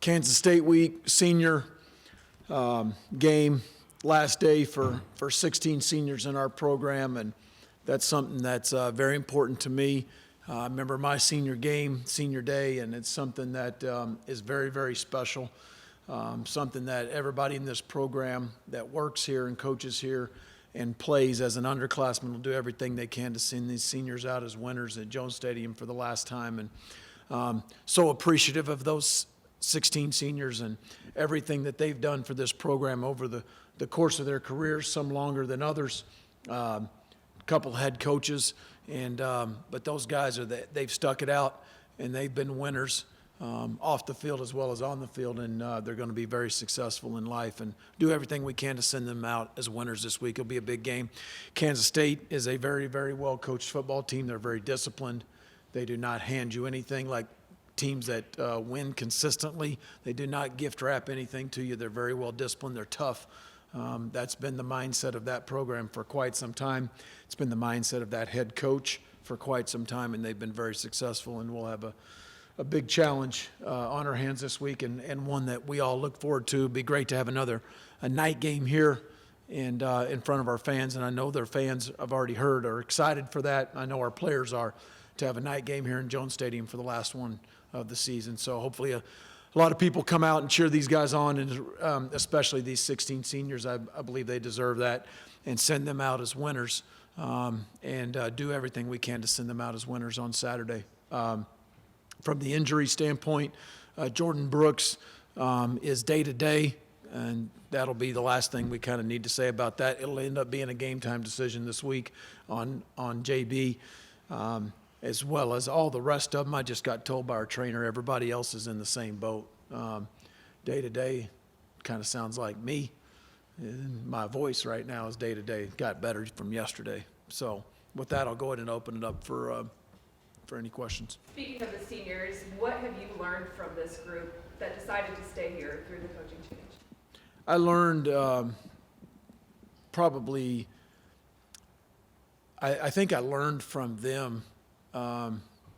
Kansas State week, senior game, last day for 16 seniors in our program, and that's something that's very important to me. I remember my senior game, senior day, and it's something that is very, very special. Something that everybody in this program that works here and coaches here and plays as an underclassman will do everything they can to send these seniors out as winners at Jones Stadium for the last time. And so appreciative of those 16 seniors and everything that they've done for this program over the course of their careers, some longer than others. A couple head coaches, and but those guys they've stuck it out and they've been winners off the field as well as on the field, and they're going to be very successful in life and do everything we can to send them out as winners this week. It'll be a big game. Kansas State is a very, very well-coached football team. They're very disciplined. They do not hand you anything like teams that win consistently. They do not gift wrap anything to you. They're very well disciplined. They're tough. That's been the mindset of that program for quite some time. It's been the mindset of that head coach for quite some time, and they've been very successful, and we'll have a big challenge on our hands this week, and one that we all look forward to. It'd be great to have a night game here and in front of our fans, and I know their fans, I've already heard, are excited for that. I know our players are, to have a night game here in Jones Stadium for the last one of the season. So hopefully a lot of people come out and cheer these guys on, and especially these 16 seniors. I believe they deserve that, and send them out as winners, and do everything we can to send them out as winners on Saturday. From the injury standpoint, Jordan Brooks is day-to-day, and that'll be the last thing we kind of need to say about that. It'll end up being a game-time decision this week on JB, as well as all the rest of them. I just got told by our trainer everybody else is in the same boat. Day-to-day kind of sounds like me. And my voice right now is day-to-day. Got better from yesterday. So with that, I'll go ahead and open it up for any questions. Speaking of the seniors, what have you learned from this group that decided to stay here through the coaching change? I learned I think I learned from them,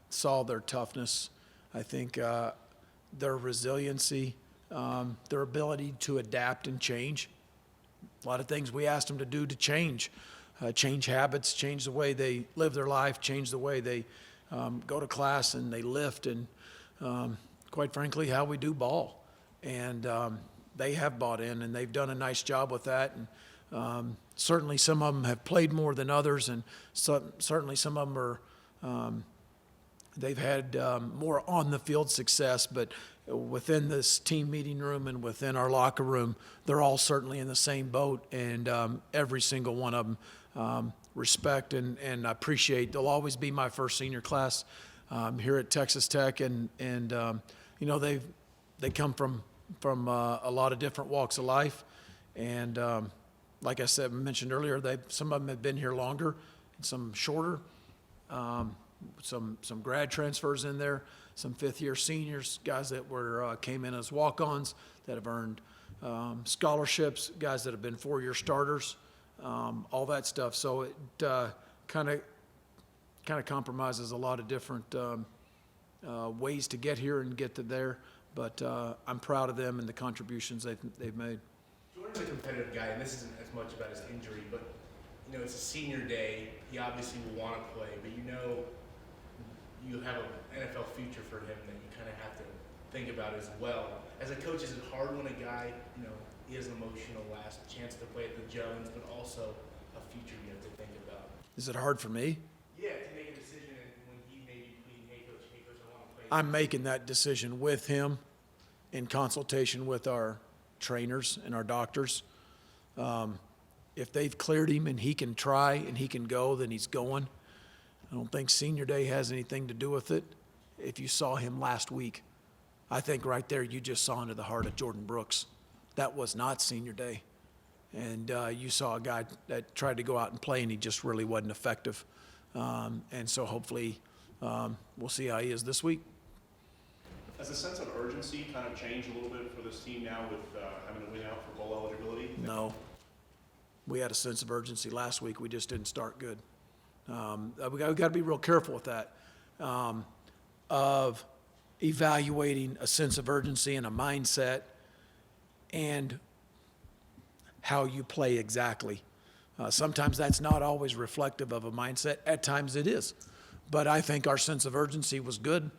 saw their toughness. I think their resiliency, their ability to adapt and change. A lot of things we asked them to do to change habits, change the way they live their life, change the way they go to class and they lift, and quite frankly, how we do ball. And they have bought in, and they've done a nice job with that. And certainly some of them have played more than others, and certainly some of them are they've had more on-the-field success. But within this team meeting room and within our locker room, they're all certainly in the same boat, and every single one of them respect and I appreciate. They'll always be my first senior class here at Texas Tech, and you know, they come from a lot of different walks of life, and like I said, mentioned earlier, some of them have been here longer, and some shorter. Some grad transfers in there, some fifth-year seniors, guys that came in as walk-ons that have earned scholarships, guys that have been four-year starters. All that stuff. So it kind of compromises a lot of different ways to get here and get to there. But I'm proud of them and the contributions they've made. Jordan's a competitive guy, and this isn't as much about his injury, but you know, it's a senior day. He obviously will want to play, but you know, you have an NFL future for him that you kind of have to think about as well. As a coach, is it hard when a guy, you know, he has an emotional last chance to play at the Jones, but also a future you have to think about? Is it hard for me? Yeah, to make a decision when he may be pleading, hey coach, I want to play. I'm making that decision with him in consultation with our trainers and our doctors. If they've cleared him and he can try and he can go, then he's going. I don't think senior day has anything to do with it. If you saw him last week, I think right there you just saw into the heart of Jordan Brooks. That was not senior day. And you saw a guy that tried to go out and play, and he just really wasn't effective. And so hopefully we'll see how he is this week. Has the sense of urgency kind of changed a little bit for this team now with having to win out for bowl eligibility? No. We had a sense of urgency last week. We just didn't start good. We got to be real careful with that. evaluating a sense of urgency and a mindset and how you play exactly. Sometimes that's not always reflective of a mindset. At times it is. But I think our sense of urgency was good.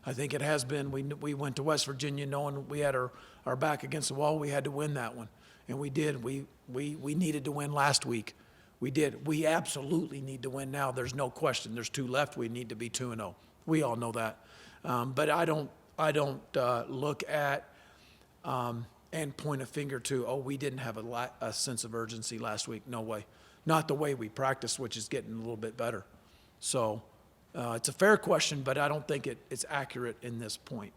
I think it has been. We went to West Virginia knowing we had our back against the wall. We had to win that one. And we did. We needed to win last week. We did. We absolutely need to win now. There's no question. There's 2 left. We need to be 2-0. We all know that. But I don't look at and point a finger to, oh, we didn't have a sense of urgency last week. No way. Not the way we practiced, which is getting a little bit better. So it's a fair question, but I don't think it's accurate in this point.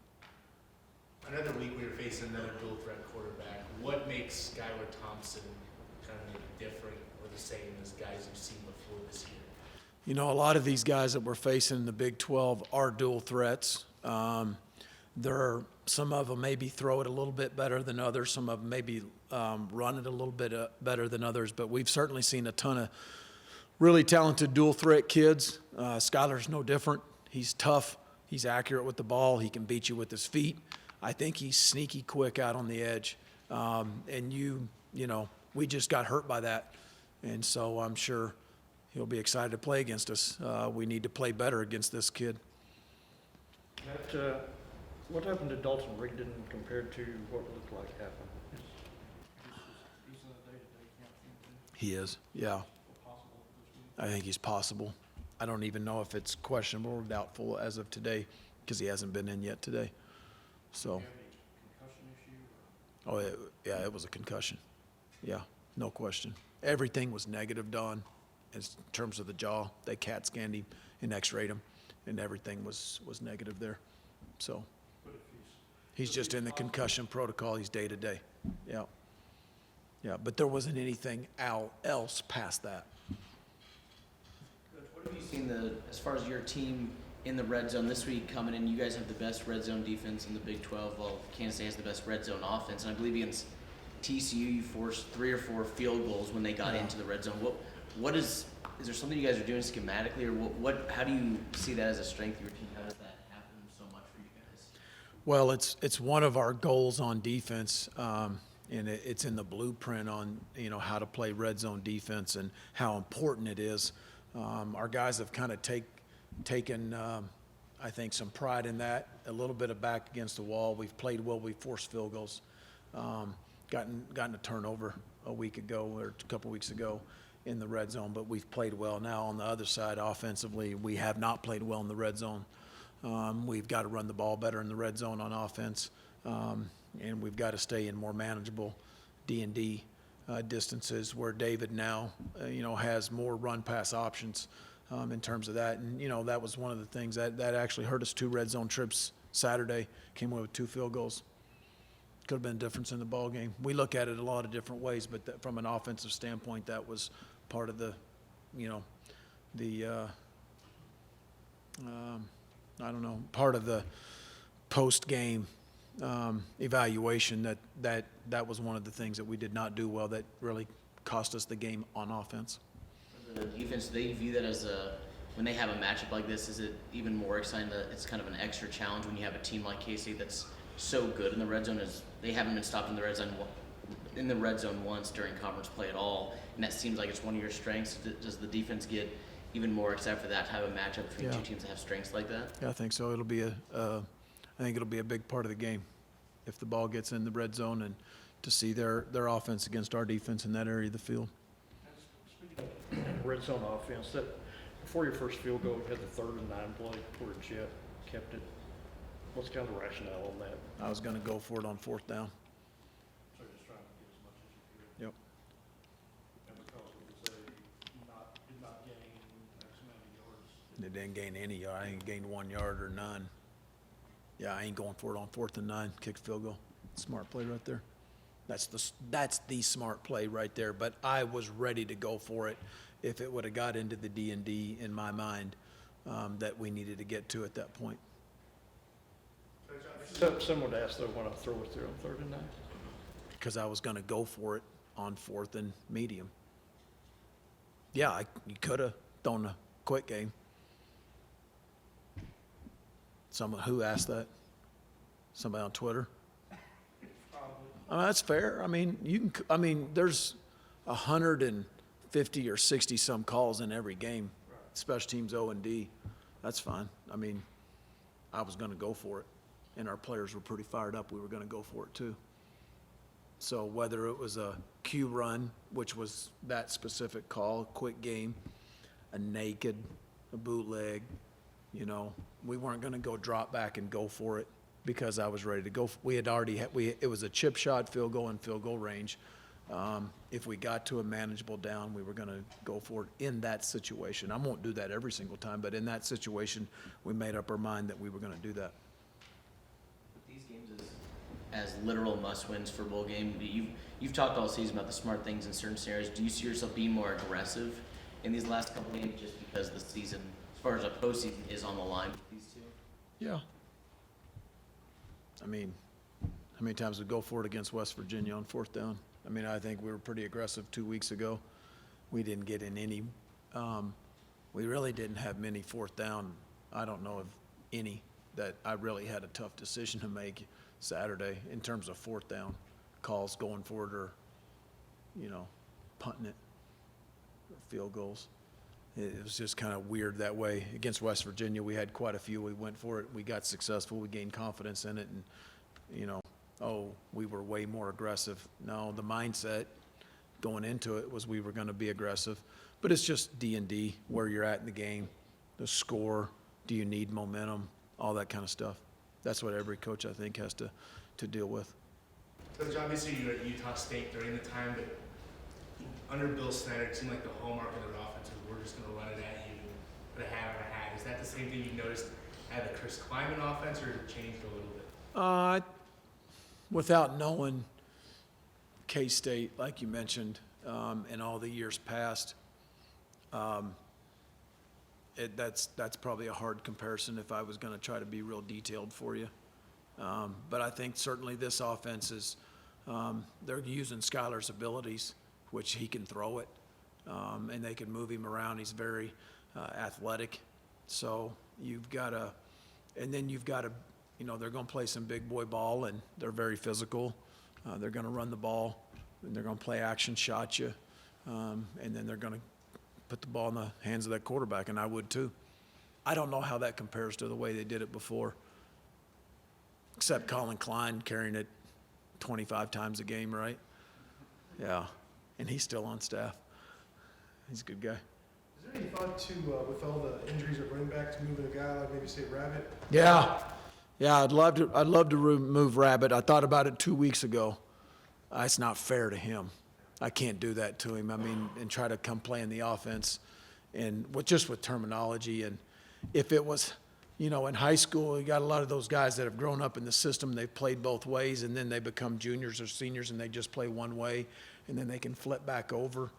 Another week we were facing another dual threat quarterback. What makes Skylar Thompson kind of maybe different or the same as guys you've seen before this year? You know, a lot of these guys that we're facing in the Big 12 are dual threats. There are some of them maybe throw it a little bit better than others. Some of them maybe run it a little bit better than others. But we've certainly seen a ton of really talented dual threat kids. Skylar's no different. He's tough. He's accurate with the ball. He can beat you with his feet. I think he's sneaky quick out on the edge. And you know, we just got hurt by that. And so I'm sure he'll be excited to play against us. We need to play better against this kid. What happened to Dalton Rigdon compared to what it looked like happened? He is, yeah. I think he's possible. I don't even know if it's questionable or doubtful as of today because he hasn't been in yet today. So. Oh, yeah, it was a concussion. Yeah, no question. Everything was negative, Don, in terms of the jaw. They CAT scanned him and X-rayed him, and everything was negative there. So he's just in the concussion protocol. He's day to day. Yeah. Yeah, but there wasn't anything else past that. Coach, what have you seen as far as your team in the red zone this week coming in? You guys have the best red zone defense in the Big 12, while Kansas State has the best red zone offense. And I believe against TCU, you forced 3 or 4 field goals when they got into the red zone. What is there something you guys are doing schematically, or how do you see that as a strength of your team? How does that happen so much for you guys? Well, it's one of our goals on defense, and it's in the blueprint on, you know, how to play red zone defense and how important it is. Our guys have kind of taken, I think, some pride in that, a little bit of back against the wall. We've played well. We've forced field goals, gotten a turnover a week ago or a couple weeks ago in the red zone, but we've played well. Now on the other side, offensively, we have not played well in the red zone. We've got to run the ball better in the red zone on offense, and we've got to stay in more manageable D&D distances where David now, has more run-pass options in terms of that. And, that was one of the things that actually hurt us. 2 red zone trips Saturday, came away with 2 field goals. Could have been a difference in the ball game. We look at it a lot of different ways, but from an offensive standpoint, that was part of the, part of the post-game evaluation that was one of the things that we did not do well that really cost us the game on offense. The defense, they view that as when they have a matchup like this, is it even more exciting that it's kind of an extra challenge when you have a team like K-State that's so good in the red zone? They haven't been stopped in the red zone once during conference play at all, and that seems like it's one of your strengths. Does the defense get even more excited for that type of matchup between 2 teams that have strengths like that? Yeah, I think so. I think it'll be a big part of the game if the ball gets in the red zone and to see their offense against our defense in that area of the field. Red zone offense, that before your first field goal, you had the 3rd and 9 play where Jet kept it. What's kind of the rationale on that? I was going to go for it on 4th down. So just trying to get as much as you could. Yep. And because it was did not gain X amount of yards. They didn't gain any yard. I ain't gained 1 yard or none. Yeah, I ain't going for it on 4th and 9. Kick field goal. Smart play right there. That's the smart play right there. But I was ready to go for it if it would have got into the D&D in my mind that we needed to get to at that point. Someone would ask though, why not throw it there on 3rd and 9? Because I was going to go for it on 4th and medium. Yeah, you could have thrown a quick game. Someone who asked that? Somebody on Twitter? That's fair. I mean, there's 150 or 60 some calls in every game, special teams O and D. That's fine. I mean, I was going to go for it, and our players were pretty fired up. We were going to go for it too. So whether it was a Q run, which was that specific call, quick game, a naked, a bootleg, we weren't going to go drop back and go for it because I was ready to go. We had already it was a chip shot, field goal, and field goal range. If we got to a manageable down, we were going to go for it in that situation. I won't do that every single time, but in that situation, we made up our mind that we were going to do that. These games as literal must-wins for bowl game. You've talked all season about the smart things in certain scenarios. Do you see yourself being more aggressive in these last couple games just because the season, as far as a postseason, is on the line with these two? Yeah. I mean, how many times we go for it against West Virginia on fourth down? I mean, I think we were pretty aggressive 2 weeks ago. We didn't get in any, we really didn't have many fourth down. I don't know of any that I really had a tough decision to make Saturday in terms of fourth down calls going for it or, punting it, or field goals. It was just kind of weird that way. Against West Virginia, we had quite a few. We went for it. We got successful. We gained confidence in it. And, we were way more aggressive. No, the mindset going into it was we were going to be aggressive. But it's just D&D, where you're at in the game, the score, do you need momentum, all that kind of stuff. That's what every coach, I think, has to deal with. Coach, obviously you were at Utah State during the time, but under Bill Snyder, it seemed like the hallmark of their offense was we're just going to run it at you, put a hat on a hat. Is that the same thing you noticed at the Chris Kleiman offense, or has it changed a little bit? Without knowing K-State, like you mentioned, in all the years past, that's probably a hard comparison if I was going to try to be real detailed for you. But I think certainly this offense is, they're using Skylar's abilities, which he can throw it, and they can move him around. He's very athletic. So you've got to, and then you've got to, they're going to play some big boy ball, and they're very physical. They're going to run the ball, and they're going to play action shot you, and then they're going to put the ball in the hands of that quarterback, and I would too. I don't know how that compares to the way they did it before, except Colin Klein carrying it 25 times a game, right? Yeah, and he's still on staff. He's a good guy. Is there any thought to, with all the injuries at running back, to moving a guy like maybe say Rabbit? Yeah, I'd love to remove Rabbit. I thought about it 2 weeks ago. It's not fair to him. I can't do that to him. I mean, and try to come play in the offense, and just with terminology. And if it was, in high school, you got a lot of those guys that have grown up in the system. They've played both ways, and then they become juniors or seniors, and they just play one way, and then they can flip back over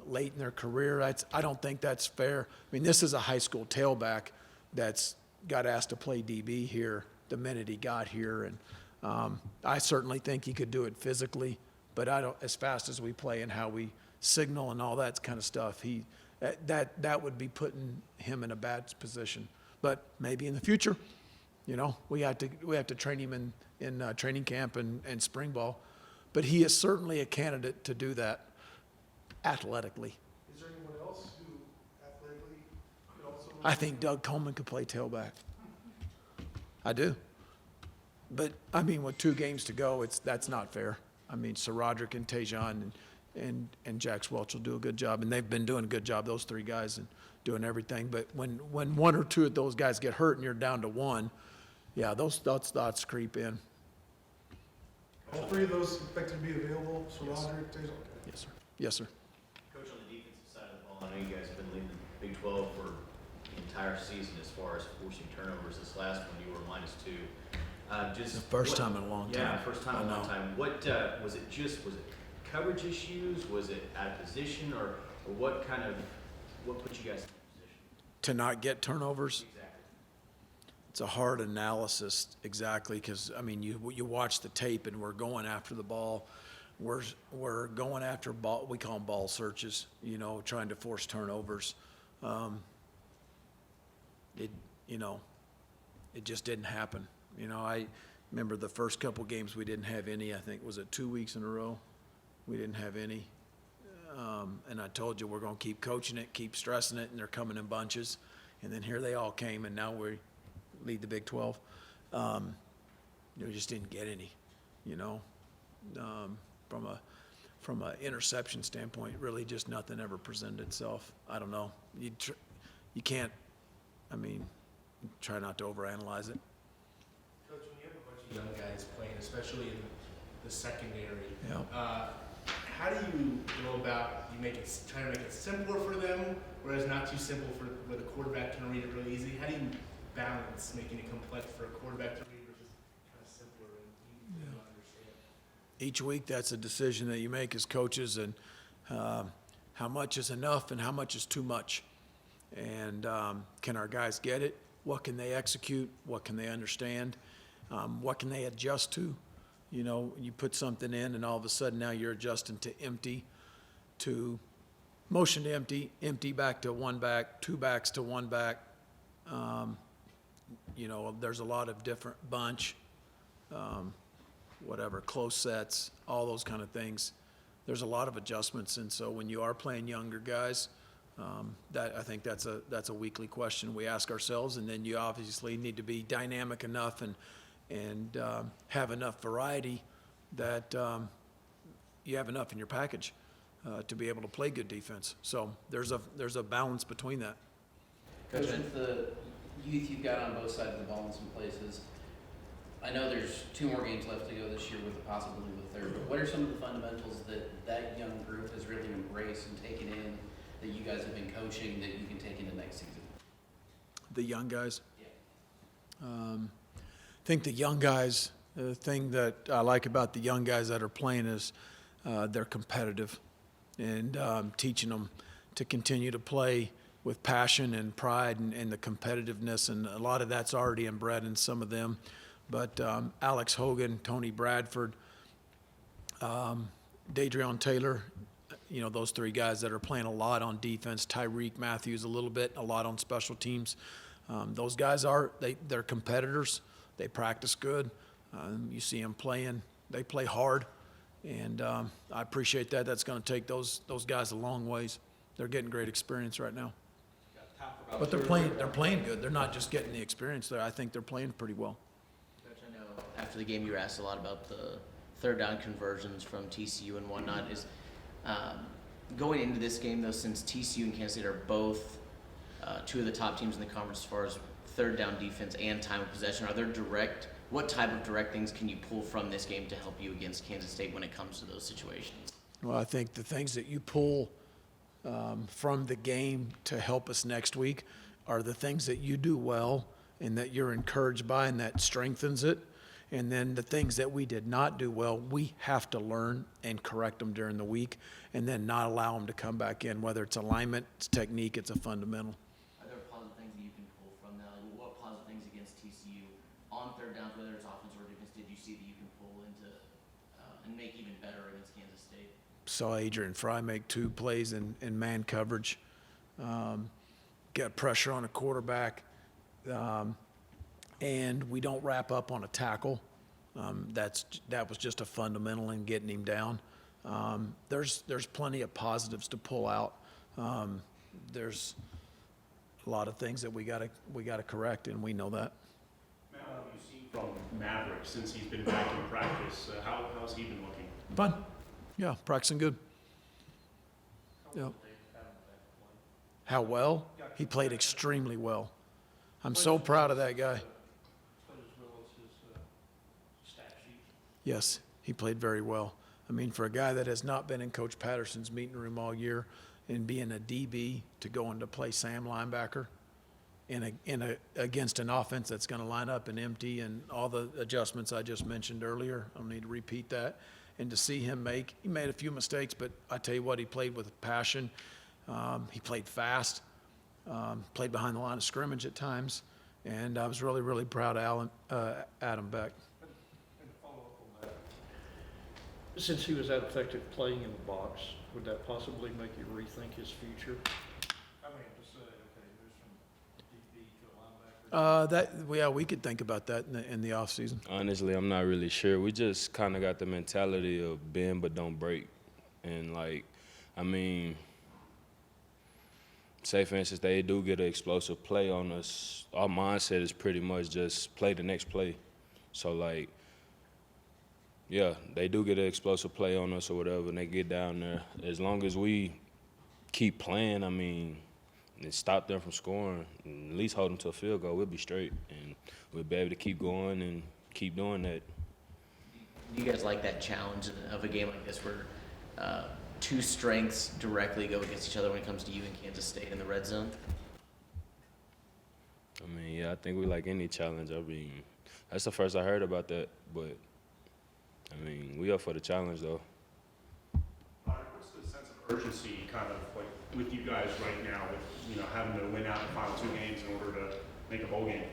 late in their career. I don't think that's fair. I mean, this is a high school tailback that's got asked to play DB here the minute he got here, and I certainly think he could do it physically, but I don't, as fast as we play and how we signal and all that kind of stuff, that would be putting him in a bad position. But maybe in the future, we have to train him in training camp and spring ball, but he is certainly a candidate to do that athletically. Is there anyone else who athletically could also? I think Doug Coleman could play tailback. I do. But, I mean, with 2 games to go, that's not fair. I mean, Sir Roderick and Tejon and Jax Welch will do a good job, and they've been doing a good job, those 3 guys, and doing everything. But when 1 or 2 of those guys get hurt and you're down to 1, yeah, those thoughts creep in. All 3 of those expected to be available, so Roderick, Tejon? Okay. Yes, sir. Yes, sir. Coach, on the defensive side of the ball, I know you guys have been leading the Big 12 for the entire season as far as forcing turnovers. This last one, you were -2. It's the first time in a long time. Yeah, first time in a I long know. time. What was it? Was it coverage issues? Was it out of position, or what put you guys in that position? To not get turnovers, Exactly. it's a hard analysis, exactly, because, I mean, you watch the tape, and we're going after the ball. We're going after ball, we call them ball searches, trying to force turnovers. It just didn't happen. Remember the first couple games, we didn't have any, I think, was it 2 weeks in a row? We didn't have any. And I told you, we're gonna keep coaching it, keep stressing it, and they're coming in bunches. And then here they all came, and now we lead the Big 12. We just didn't get any, you know? From a interception standpoint, really just nothing ever presented itself. I don't know. You can't, I mean, try not to overanalyze it. Coach, when you have a bunch of young guys playing, especially in the secondary, Yeah. how do you go about trying to make it simpler for them, whereas not too simple for where the quarterback can read it really easy? How do you balance making it complex for a quarterback to read versus kind of simpler and easy to understand? Each week, that's a decision that you make as coaches, and how much is enough and how much is too much. And can our guys get it? What can they execute? What can they understand? What can they adjust to? You know, you put something in and all of a sudden now you're adjusting to empty, to motion to empty, empty back to one back, two backs to one back. You know, there's a lot of different bunch, whatever, close sets, all those kind of things. There's a lot of adjustments, and so when you are playing younger guys, I think that's a weekly question we ask ourselves, and then you obviously need to be dynamic enough and have enough variety that you have enough in your package to be able to play good defense. So there's a balance between that. Coach, with the youth you've got on both sides of the ball in some places, I know there's 2 more games left to go this year with the possibility of a third, but what are some of the fundamentals that young group has really embraced and taken in that you guys have been coaching that you can take into next season? The young guys? Yeah. I think the young guys, the thing that I like about the young guys that are playing is they're competitive, and teaching them to continue to play with passion and pride and the competitiveness, and a lot of that's already inbred in some of them. But Alex Hogan, Tony Bradford, Dadrion Taylor, you know, those 3 guys that are playing a lot on defense, Tyreek Matthews a little bit, a lot on special teams. Those guys they're competitors. They practice good. You see them playing. They play hard, and I appreciate that. That's going to take those guys a long ways. They're getting great experience right now. But they're playing good. They're not just getting the experience there. I think they're playing pretty well. Coach, I know after the game you were asked a lot about the third down conversions from TCU and whatnot. Is going into this game, though, since TCU and Kansas State are both 2 of the top teams in the conference as far as third down defense and time of possession, what type of direct things can you pull from this game to help you against Kansas State when it comes to those situations? Well, I think the things that you pull from the game to help us next week are the things that you do well and that you're encouraged by and that strengthens it. And then the things that we did not do well, we have to learn and correct them during the week and then not allow them to come back in, whether it's alignment, it's technique, it's a fundamental. Are there positive things that you can pull from that? Like, what positive things against TCU on third downs, whether it's offense or defense, did you see that you can pull into and make even better against Kansas State? Saw Adrian Fry make 2 plays in man coverage, got pressure on a quarterback, and we don't wrap up on a tackle. That was just a fundamental in getting him down. There's plenty of positives to pull out. There's a lot of things that we gotta correct, and we know that. Matt, what have you seen from Maverick since he's been back in practice? How's he been looking? Fun, yeah, practicing good. Yeah. How well? He played extremely well. I'm so proud of that guy. Yes, he played very well. I mean, for a guy that has not been in Coach Patterson's meeting room all year and being a DB to go into play Sam linebacker against an offense that's going to line up and empty and all the adjustments I just mentioned earlier, I don't need to repeat that. And to see him he made a few mistakes, but I tell you what, he played with passion. He played fast, played behind the line of scrimmage at times, and I was really, really proud of Adam Beck. Since he was that effective playing in the box, would that possibly make you rethink his future? I mean, to say, okay, moves from DB to a linebacker, We could think about that in the offseason. Honestly, I'm not really sure. We just kind of got the mentality of bend but don't break. And, say, for instance, they do get an explosive play on us. Our mindset is pretty much just play the next play. So, yeah, they do get an explosive play on us or whatever, and they get down there. As long as we keep playing, and stop them from scoring, and at least hold them to a field goal, we'll be straight. And we'll be able to keep going and keep doing that. Do you guys like that challenge of a game like this where two strengths directly go against each other when it comes to you and Kansas State in the red zone? Yeah, I think we like any challenge. That's the first I heard about that, but, we up for the challenge, though. What's the sense of urgency kind of like with you guys right now with, having to win out the final 2 games in order to make a bowl game?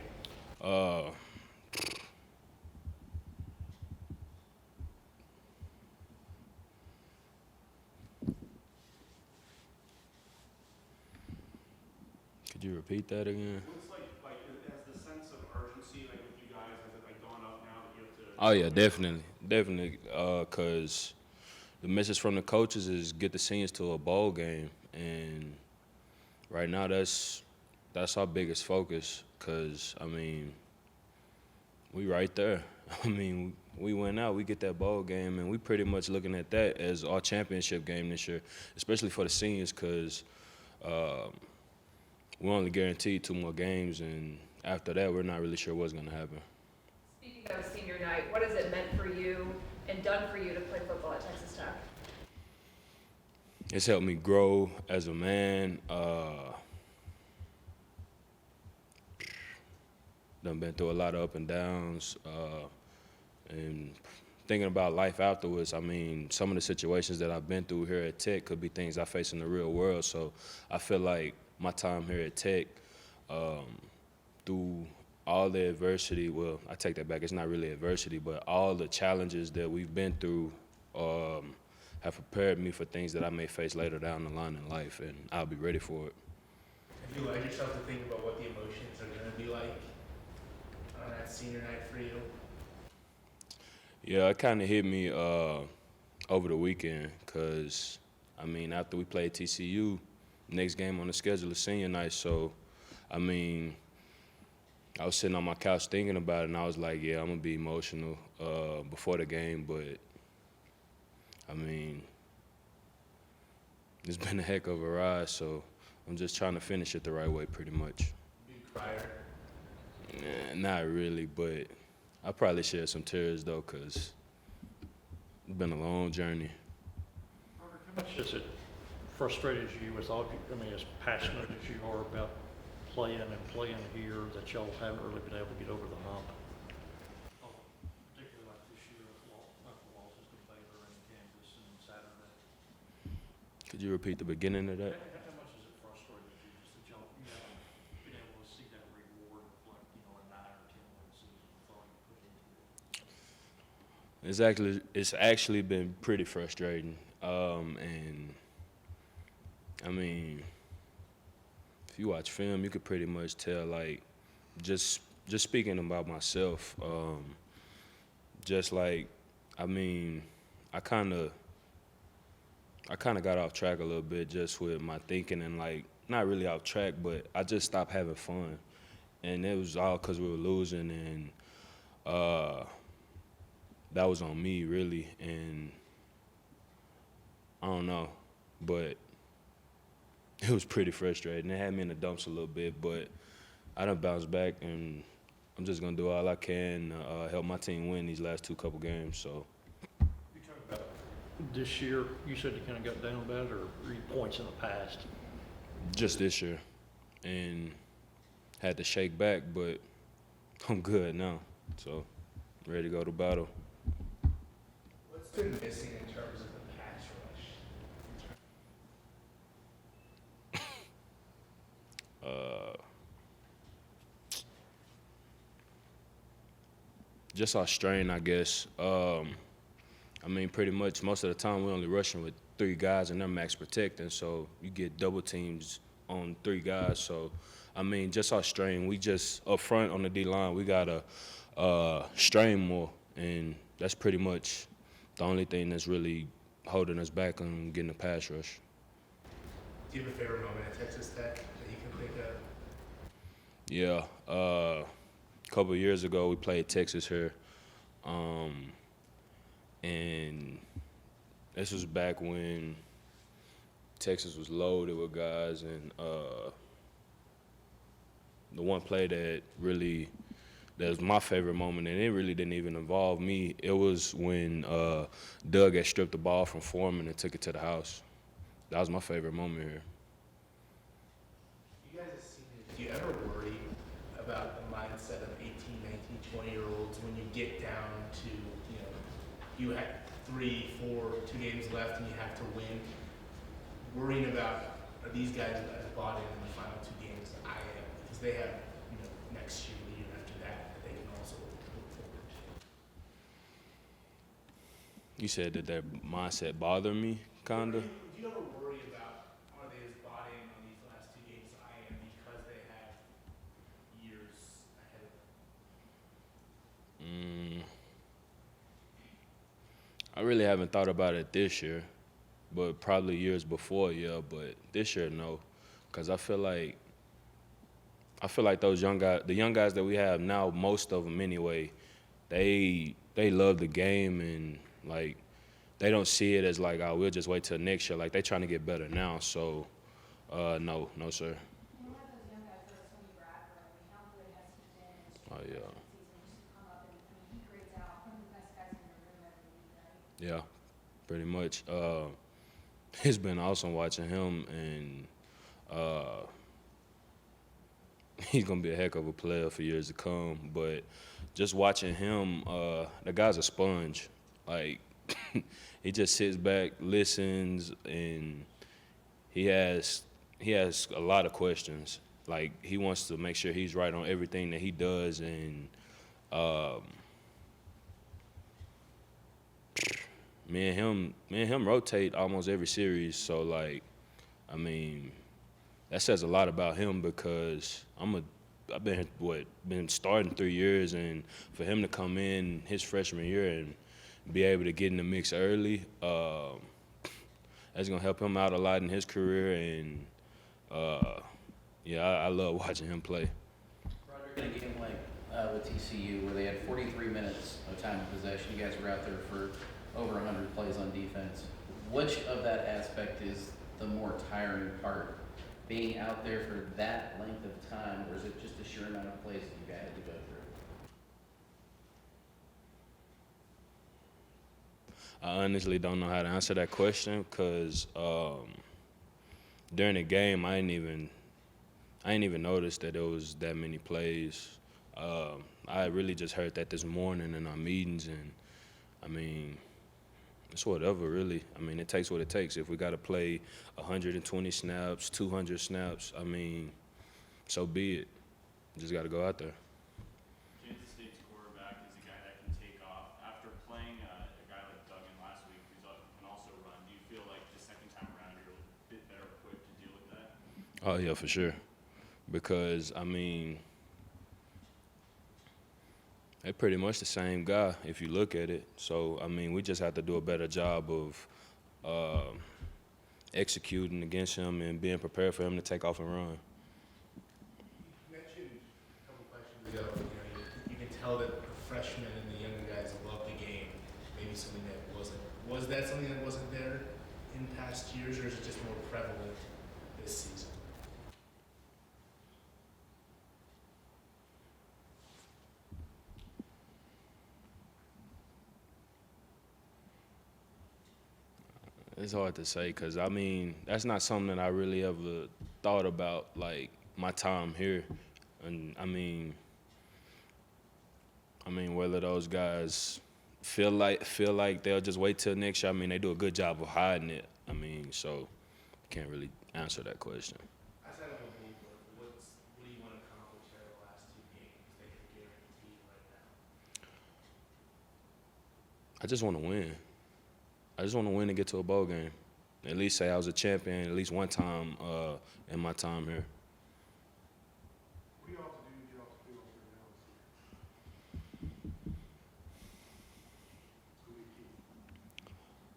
Could you repeat that again? It's like has the sense of urgency like with you guys, has it like gone up now that you have to? Oh, yeah, definitely. Because the message from the coaches is get the seniors to a bowl game. And right now that's our biggest focus because, we right there. We went out, we get that bowl game, and we pretty much looking at that as our championship game this year, especially for the seniors because we're only guaranteed 2 more games, and after that, we're not really sure what's going to happen. Speaking of senior night, what has it meant for you and done for you to play football at Texas Tech? It's helped me grow as a man. Done been through a lot of up and downs, and thinking about life afterwards. Some of the situations that I've been through here at Tech could be things I face in the real world. So I feel like my time here at Tech, through all the adversity, well, I take that back, it's not really adversity, but all the challenges that we've been through have prepared me for things that I may face later down the line in life, and I'll be ready for it. Have you allowed yourself to think about what the emotions are going to be like on that senior night for you? Yeah, it kind of hit me over the weekend because, after we played TCU, next game on the schedule is senior night. So, I was sitting on my couch thinking about it, and I was like, yeah, I'm going to be emotional before the game. But, it's been a heck of a ride, so I'm just trying to finish it the right way pretty much. Big crier. Not really, but I probably shed some tears, though, because it's been a long journey. Robert, how much has it frustrated you with all, as passionate as you are about playing here, that y'all haven't really been able to get over the hump? Particularly like this year, the losses to Baylor and Kansas and Saturday. Could you repeat the beginning of that? How much has it frustrated you just that y'all haven't been able to see that reward of like, a 9 or 10 win season with all you put into it? It's actually been pretty frustrating. If you watch film, you could pretty much tell, just speaking about myself, I kind of got off track a little bit just with my thinking and, not really off track, but I just stopped having fun. And it was all because we were losing, and that was on me, really. And I don't know, but it was pretty frustrating. It had me in the dumps a little bit, but I done bounced back, and I'm just going to do all I can to help my team win these last 2 couple games. So. You talk about this year, you said you kind of got down bad, or points in the past? Just this year, and had to shake back, but I'm good now, so ready to go to battle. What's been missing in terms of the pass rush? Just our strain, I guess. Pretty much most of the time we're only rushing with 3 guys and they're max protecting, so you get double teams on 3 guys. So I mean, just our strain. We just up front on the D line, we gotta strain more, and that's pretty much the only thing that's really holding us back on getting a pass rush. Do you have a favorite moment at Texas Tech that you can think of? Yeah, a couple of years ago we played Texas here, and this was back when Texas was loaded with guys, and the one play that was my favorite moment, and it really didn't even involve me. It was when Doug had stripped the ball from Foreman and took it to the house. That was my favorite moment here. You guys as seniors, do you ever worry about the mindset of 18, 19, 20-year-olds when you get down to, you have 3, 4, 2 games left and you have to win? Worrying about, are these guys as bought in the final 2 games as I am? Because they have, next year, the year after that they can also look forward to. You said that their mindset bothered me, kinda. Do you ever worry about, are they as bought in on these last 2 games as I am because they have years ahead of them? I really haven't thought about it this year, but probably years before, yeah. But this year, no, because I feel like those the young guys that we have now, most of them anyway, they love the game, and like they don't see it as like, oh, we'll just wait till next year. Like they trying to get better now. So, no, sir. Oh yeah. Yeah, pretty much. It's been awesome watching him, and he's gonna be a heck of a player for years to come. But just watching him, the guy's a sponge. Like he just sits back, listens, and he has a lot of questions. Like he wants to make sure he's right on everything that he does, and me and him rotate almost every series. So like, I mean, that says a lot about him because I've been starting 3 years, and for him to come in his freshman year and be able to get in the mix early, that's gonna help him out a lot in his career. And yeah, I love watching him play. Roderick, in a game like with TCU where they had 43 minutes of time of possession, you guys were out there for over 100 plays on defense. Which of that aspect is the more tiring part? Being out there for that length of time, or is it just the sheer amount of plays that you guys had to go through? I honestly don't know how to answer that question because during the game I didn't even notice that there was that many plays. I really just heard that this morning in our meetings, and I mean, it's whatever, really. I mean, it takes what it takes. If we got to play 120 snaps, 200 snaps, I mean, so be it. Just got to go out there. Kansas State's quarterback is a guy that can take off. After playing a guy like Duggan last week who can also run, do you feel like the second time around you're a bit better equipped to deal with that? Oh, yeah, for sure. Because, I mean, they're pretty much the same guy if you look at it. So, I mean, we just have to do a better job of executing against him and being prepared for him to take off and run. You mentioned a couple questions ago, you can tell that the freshmen and the younger guys love the game. Maybe something that wasn't. Was that something that wasn't there in past years, or is it just more prevalent this season? It's hard to say because, I mean, that's not something that I really ever thought about, like, my time here. And, I mean, whether those guys feel like they'll just wait till next year, I mean, they do a good job of hiding it. I mean, so can't really answer that question. Outside of a bowl, what do you want to accomplish out of the last 2 games that you're guaranteed right now? I just want to win. I just want to win and get to a bowl game. At least say I was a champion at least one time in my time here.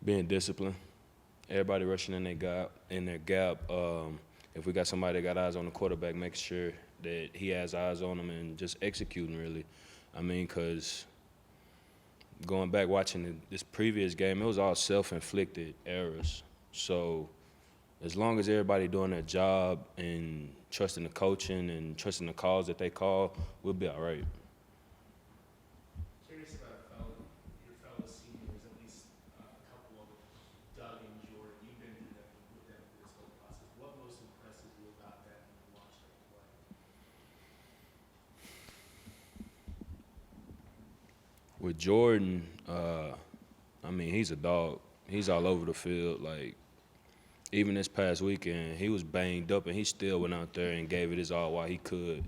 being disciplined. Everybody rushing in their gap. If we got somebody that got eyes on the quarterback, making sure that he has eyes on them and just executing really. I mean, because going back watching this previous game, it was all self-inflicted errors. So as long as everybody doing their job and trusting the coaching and trusting the calls that they call, we'll be all right. Curious about your fellow seniors, at least a couple of them, Doug and Jordan. You've been through that with them through this whole process. What most impresses you about them when you watch them play? With Jordan, I mean, he's a dog. He's all over the field. Like, even this past weekend, he was banged up, and he still went out there and gave it his all while he could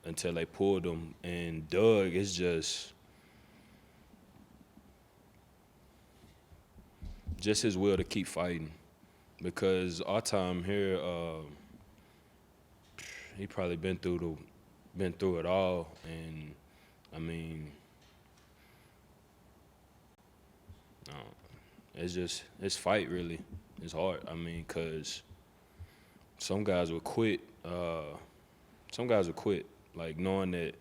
until they pulled him. And Doug is just his will to keep fighting. Because our time here, he probably been through it all, and I mean, it's fight really. It's hard. I mean, cause some guys will quit. Like knowing that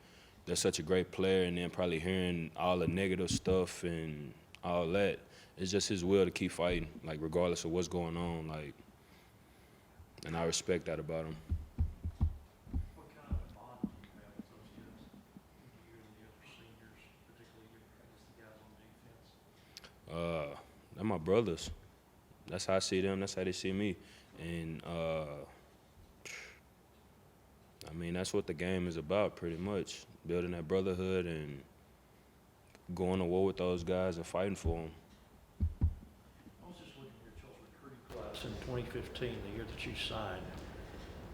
they're such a great player, and then probably hearing all the negative stuff and all that. It's just his will to keep fighting, like regardless of what's going on. Like, and I respect that about him. What kind of bond do you have with those guys? You and the other seniors, particularly the guys on defense? They're my brothers. That's how I see them. That's how they see me. And I mean, that's what the game is about, pretty much. Building that brotherhood and going to war with those guys and fighting for them. I was just looking at y'all's recruiting class in 2015, the year that you signed.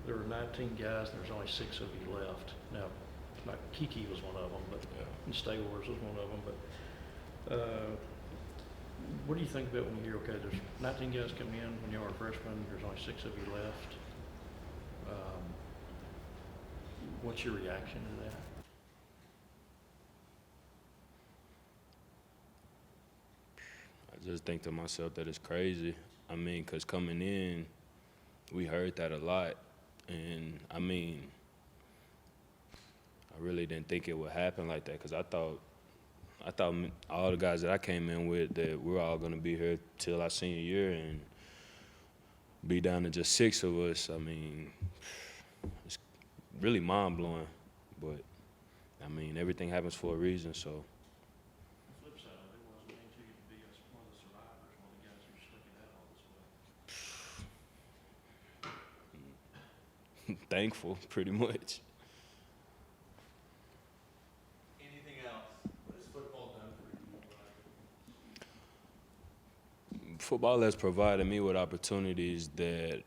There were 19 guys, and there's only 6 of you left. Now, Kiki was one of them, but and Staywars was one of them. But what do you think about when you hear, okay, there's 19 guys coming in when you are a freshman, there's only 6 of you left? What's your reaction to that? I just think to myself that it's crazy. I mean, because coming in, we heard that a lot. And, I mean, I really didn't think it would happen like that, because I thought all the guys that I came in with, that we're all going to be here till our senior year and be down to just 6 of us. I mean, it's really mind-blowing. But, I mean, everything happens for a reason, so. The flip side of it was we need you to be one of the survivors, one of the guys who stuck it out all this way. Thankful, pretty much. Anything else? What has football done for you? Football has provided me with opportunities that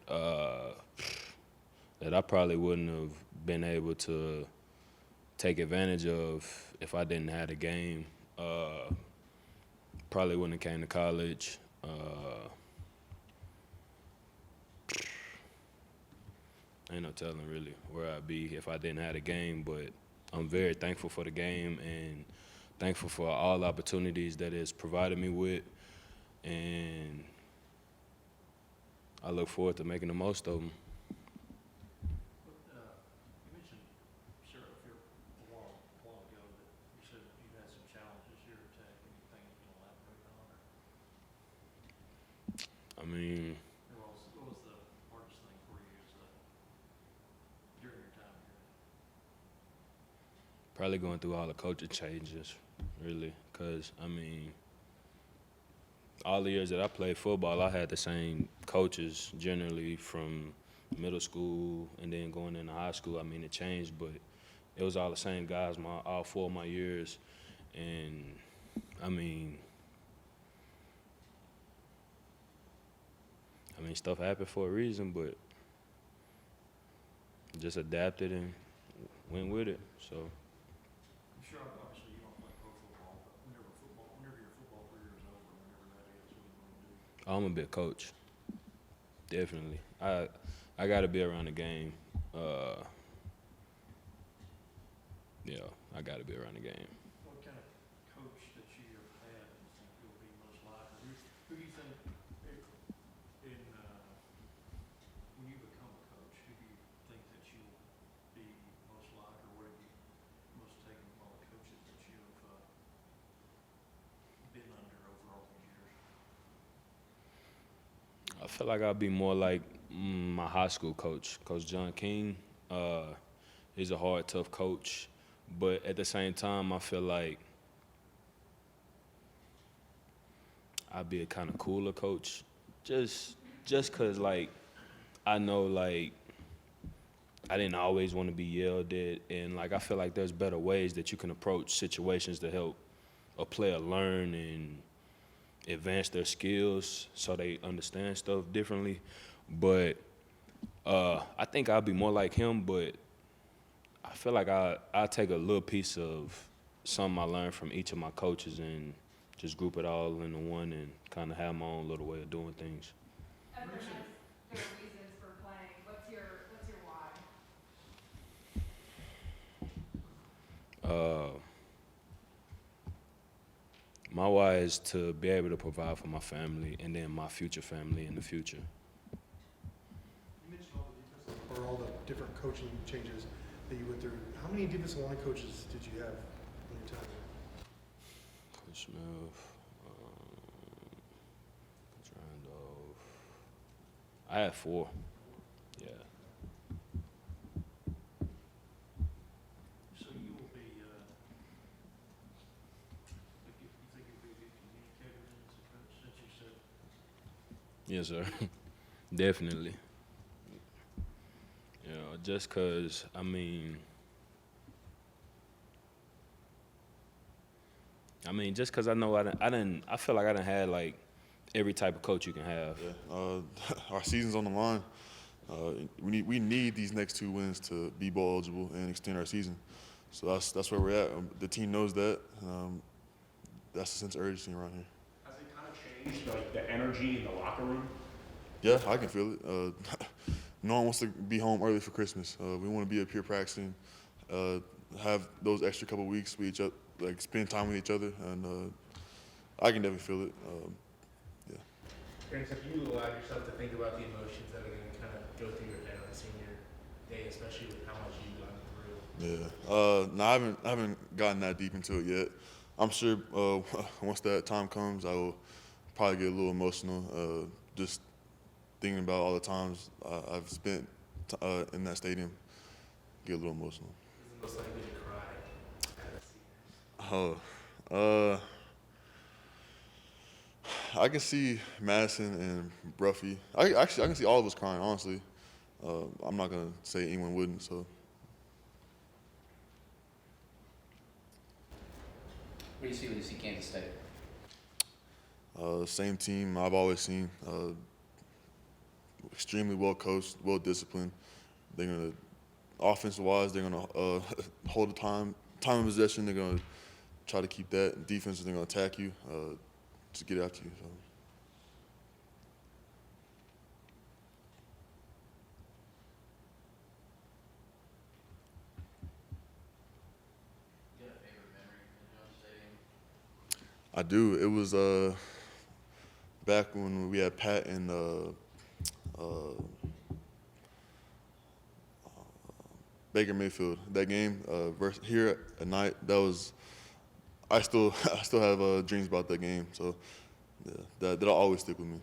that I probably wouldn't have been able to take advantage of if I didn't have the game. Probably wouldn't have came to college. Ain't no telling really where I'd be if I didn't have the game, but I'm very thankful for the game and thankful for all the opportunities that it's provided me with, and I look forward to making the most of them. You mentioned, Sarah, a while ago that you said you had some challenges here at Tech. Anything you can elaborate on? I mean, What was the hardest thing for you during your time here? probably going through all the coaching changes, really, because, I mean, all the years that I played football, I had the same coaches generally from middle school and then going into high school. I mean, it changed, but it was all the same guys all 4 of my years. And, I mean, stuff happened for a reason, but just adapted and went with it, so. I'm sure, obviously, you don't play pro football, but whenever your football career is over, whenever that is, what are you going to do? I'm gonna be a coach. Definitely. I gotta be around the game. Yeah, I gotta be around the game. What kind of coach that you have had do you think you'll be most like? Or Who do you think, when you become a coach, who do you think that you'll be most like, or what have you most taken from all the coaches that you have been under over all these years? I feel like I'll be more like my high school coach, Coach John King. He's a hard, tough coach, but at the same time, I feel like I'd be a kind of cooler coach, just cause like I know like I didn't always want to be yelled at, and like I feel like there's better ways that you can approach situations to help a player learn and advance their skills so they understand stuff differently. But I think I'll be more like him, but I feel like I'll take a little piece of something I learned from each of my coaches and just group it all into one and kind of have my own little way of doing things. Everyone has their reasons for playing. What's your why? My why is to be able to provide for my family and then my future family in the future. You mentioned all the defensive, or all the different coaching changes that you went through. How many defensive line coaches did you have in your time? Coach Smith, Coach Randolph. I had 4. Yeah. So you will be, you think you'll be a good communicator as a coach, since you said? Yes, sir. Definitely. You know, just cause I mean, just cause I know I feel like I done had like every type of coach you can have. Yeah. Our season's on the line. We need these next 2 wins to be bowl eligible and extend our season. So that's where we're at. The team knows that. That's the sense of urgency around here. Has it kind of changed, like the energy in the locker room? Yeah, I can feel it. No one wants to be home early for Christmas. We want to be up here practicing, have those extra couple weeks with each other, like spend time with each other, and I can definitely feel it. Yeah. Terrence, have you allowed yourself to think about the emotions that are going to kind of go through your head on senior day, especially with how much you've gone through? Yeah. No, I haven't gotten that deep into it yet. I'm sure once that time comes, I will probably get a little emotional. Just thinking about all the times I've spent in that stadium, get a little emotional. Who's the most likely to cry? I can see Madison and Bruffy. I can see all of us crying, honestly. I'm not gonna say anyone wouldn't. So What do you see when you see Kansas State? same team I've always seen. Extremely well coached, well disciplined. They're gonna, offensive wise, they're gonna hold the time of possession. They're gonna try to keep that. Defense, they're gonna attack you, to get after you. So. You got a favorite memory in Jones Stadium? I do. It was back when we had Pat and Baker Mayfield. That game versus here at night. That was. I still have dreams about that game. So yeah, that'll always stick with me.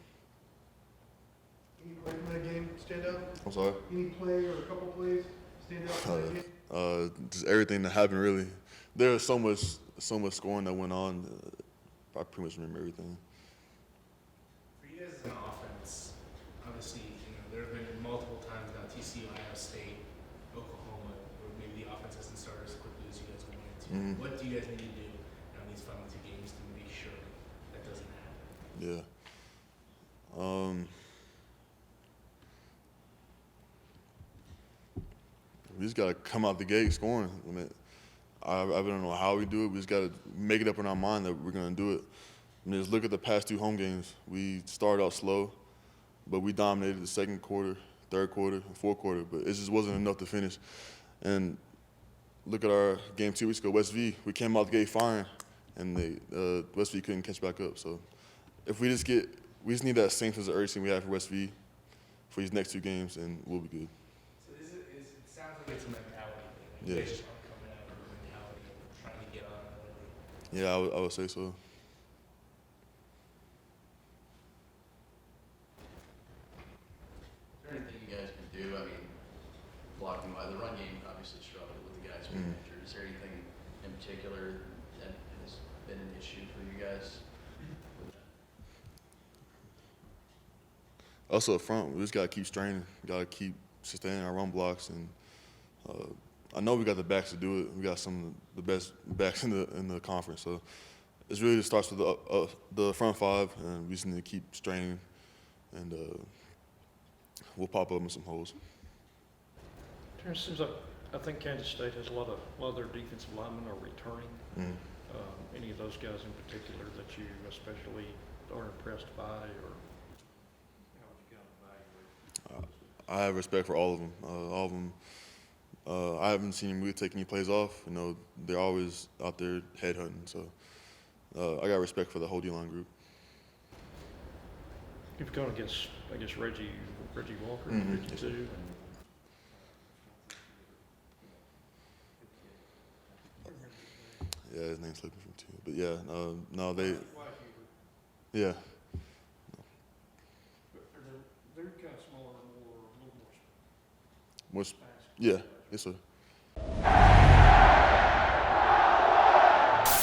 Any play from that game stand out? I'm sorry. Any play or a couple plays stand out from that game? Just everything that happened. Really, there was so much scoring that went on. I pretty much remember everything. For you guys as an offense, obviously, there have been multiple times now, TCU, Iowa State, Oklahoma, where maybe the offense hasn't started as quickly as you guys wanted to. Mhm. What do you guys need to do in these final 2 games to make sure that doesn't happen? Yeah. We just gotta come out the gate scoring. I mean, I don't know how we do it. We just gotta make it up in our mind that we're gonna do it. I mean, just look at the past 2 home games. We started out slow, but we dominated the second quarter, third quarter, and fourth quarter. But it just wasn't enough to finish. And look at our game 2 weeks ago, West V. We came out the gate firing, and West V couldn't catch back up. So if we just need that same sense of urgency we have for West V for these next 2 games, and we'll be good. So it sounds like it's a mentality thing. Like Yeah. You guys just aren't coming out with a mentality of trying to get on early. Yeah, I would say so. Is there anything you guys can do? I mean, blocking by the run game obviously struggled with the guys being injured. Is there anything in particular that has been an issue for you guys? Also up front, we just gotta keep straining. We gotta keep sustaining our run blocks, and I know we got the backs to do it. We got some of the best backs in the conference. So it's really just starts with the front 5, and we just need to keep straining, and we'll pop up in some holes. Terrence, seems like I think Kansas State has a lot of their defensive linemen are returning. Mm. Any of those guys in particular that you especially are impressed by, or how would you kind of evaluate? I have respect for all of them. All of them. I haven't seen them really take any plays off. You know, they're always out there headhunting. So I got respect for the whole D-line group. You've gone against, I guess, Reggie Walker, Mhm. 52, and Yeah, his name's slipping from 2. But yeah, no, they. Yeah. they're kind of smaller, a little more Yeah. Yes, sir.